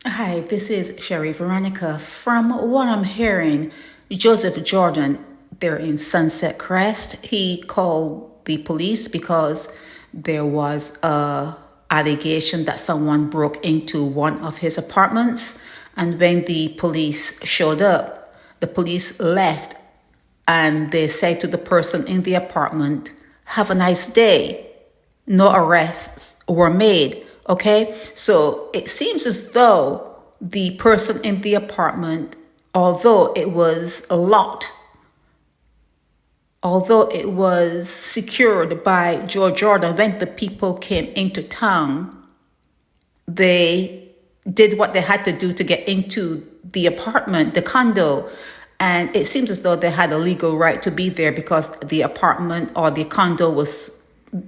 Hi, this is Sherry Veronica. From what I'm hearing, Joseph Jordan, there in Sunset Crest, he called the police because there was a allegation that someone broke into one of his apartments. And when the police showed up, the police left and they said to the person in the apartment, "Have a nice day." No arrests were made. Okay, so it seems as though the person in the apartment, although it was locked, although it was secured by Joe Jordan, when the people came into town, they did what they had to do to get into the apartment, the condo. And it seems as though they had a legal right to be there because the apartment or the condo was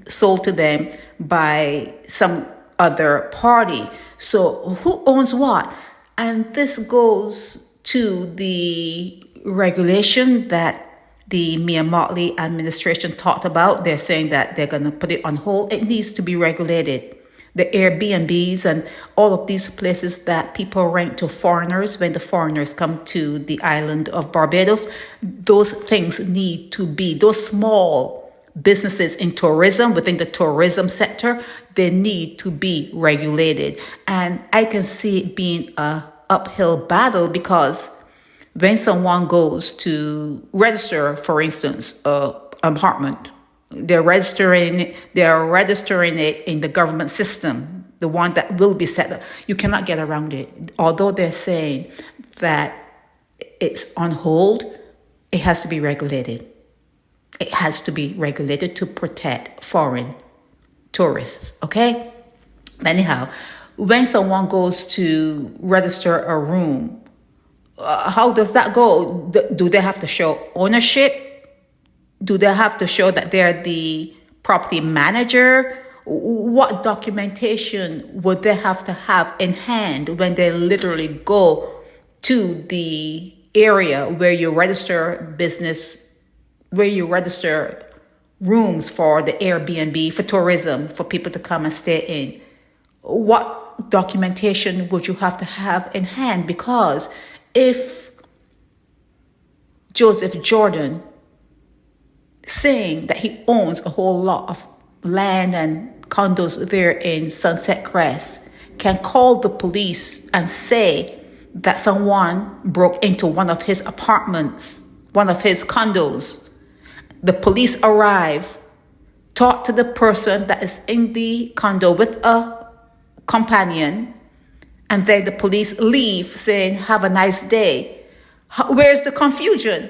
sold to them by some other party. So who owns what? And this goes to the regulation that the Mia Motley administration talked about. They're saying that they're going to put it on hold. It needs to be regulated. The Airbnbs and all of these places that people rent to foreigners when the foreigners come to the island of Barbados, those things need to be, those small businesses in tourism, within the tourism sector, they need to be regulated. And I can see it being a uphill battle because when someone goes to register, for instance, an apartment, they're registering it in the government system, the one that will be set up. You cannot get around it. Although they're saying that it's on hold, it has to be regulated. It has to be regulated to protect foreign tourists, okay? Anyhow, when someone goes to register a room, how does that go? Do they have to show ownership? Do they have to show that they're the property manager? What documentation would they have to have in hand when they literally go to the area where you register business, where you register rooms for the Airbnb, for tourism, for people to come and stay in? What documentation would you have to have in hand? Because if Joseph Jordan saying that he owns a whole lot of land and condos there in Sunset Crest can call the police and say that someone broke into one of his apartments, one of his condos. The police arrive, talk to the person that is in the condo with a companion, and then the police leave saying, "Have a nice day." Where's the confusion?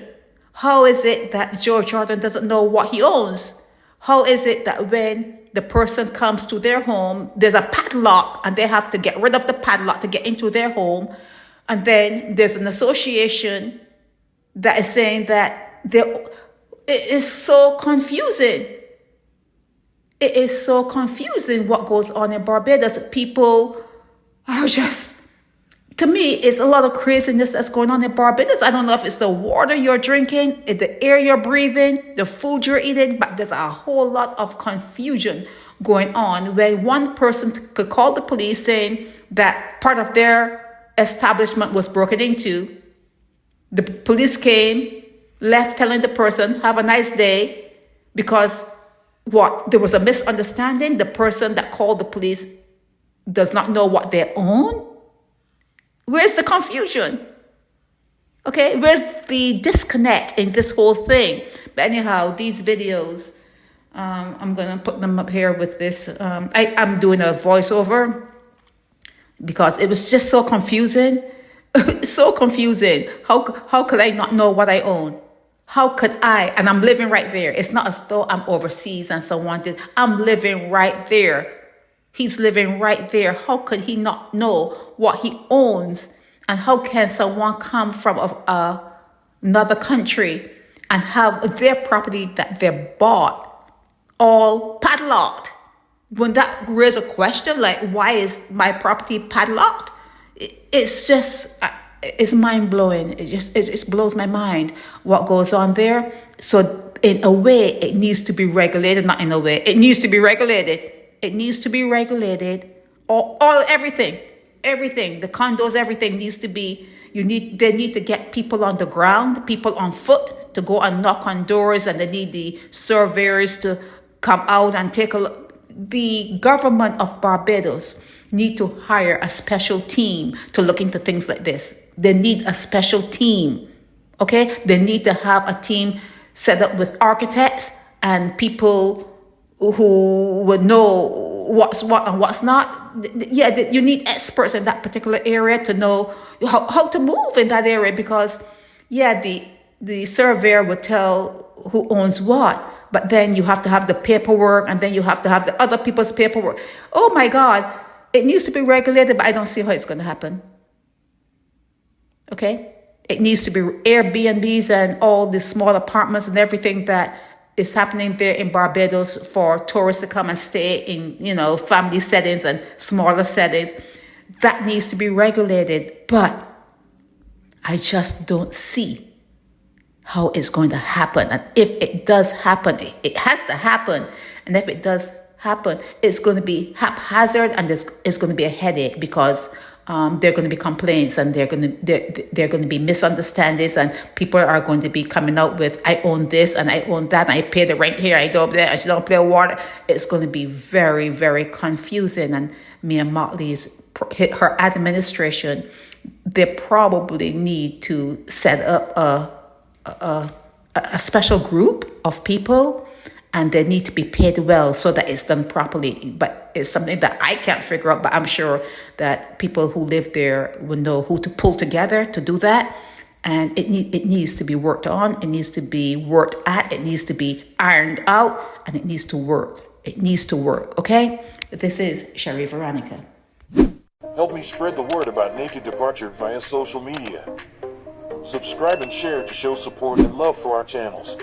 How is it that Joe Jordan doesn't know what he owns? How is it that when the person comes to their home, there's a padlock and they have to get rid of the padlock to get into their home? And then there's an association that is saying that it is so confusing. It is so confusing what goes on in Barbados. People are just, to me, it's a lot of craziness that's going on in Barbados. I don't know if it's the water you're drinking, the air you're breathing, the food you're eating, but there's a whole lot of confusion going on where one person could call the police saying that part of their establishment was broken into. The police came, left telling the person, "Have a nice day," because there was a misunderstanding. The person that called the police does not know what they own. Where's the confusion? Okay, where's the disconnect in this whole thing? But anyhow, these videos, I'm going to put them up here with this. I'm doing a voiceover because it was just so confusing. So confusing. How could I not know what I own? How could I? And I'm living right there. It's not as though I'm overseas and someone did. I'm living right there. He's living right there. How could he not know what he owns? And how can someone come from another country and have their property that they bought all padlocked? Wouldn't that raise a question? Like, why is my property padlocked? It's just, it's mind blowing. It just blows my mind what goes on there. So in a way, it needs to be regulated. Not in a way, it needs to be regulated. It needs to be regulated. All everything. everything, the condos, everything needs to be, they need to get people on the ground, people on foot to go and knock on doors, and they need the surveyors to come out and take a look. The government of Barbados need to hire a special team to look into things like this. They need a special team, okay? They need to have a team set up with architects and people who would know what's what and what's not. Yeah, you need experts in that particular area to know how to move in that area, because, yeah, the surveyor would tell who owns what, but then you have to have the paperwork, and then you have to have the other people's paperwork. Oh my God, it needs to be regulated, but I don't see how it's going to happen. Okay? It needs to be Airbnbs and all the small apartments and everything that is happening there in Barbados for tourists to come and stay in, family settings and smaller settings. That needs to be regulated, but I just don't see how it's going to happen. And if it does happen, it has to happen. And if it does happen, it's going to be haphazard, and it's going to be a headache, because there are going to be complaints, and there are going to be misunderstandings, and people are going to be coming out with, I own this and I own that, and I pay the rent here, I don't pay water. It's going to be very, very confusing. And Mia Motley's, her administration, they probably need to set up a special group of people, and they need to be paid well so that it's done properly. But it's something that I can't figure out, but I'm sure that people who live there will know who to pull together to do that. And it needs to be worked on. It needs to be worked at. It needs to be ironed out, and it needs to work. It needs to work, okay? This is Sherry Veronica. Help me spread the word about Naked Departure via social media. Subscribe and share to show support and love for our channels.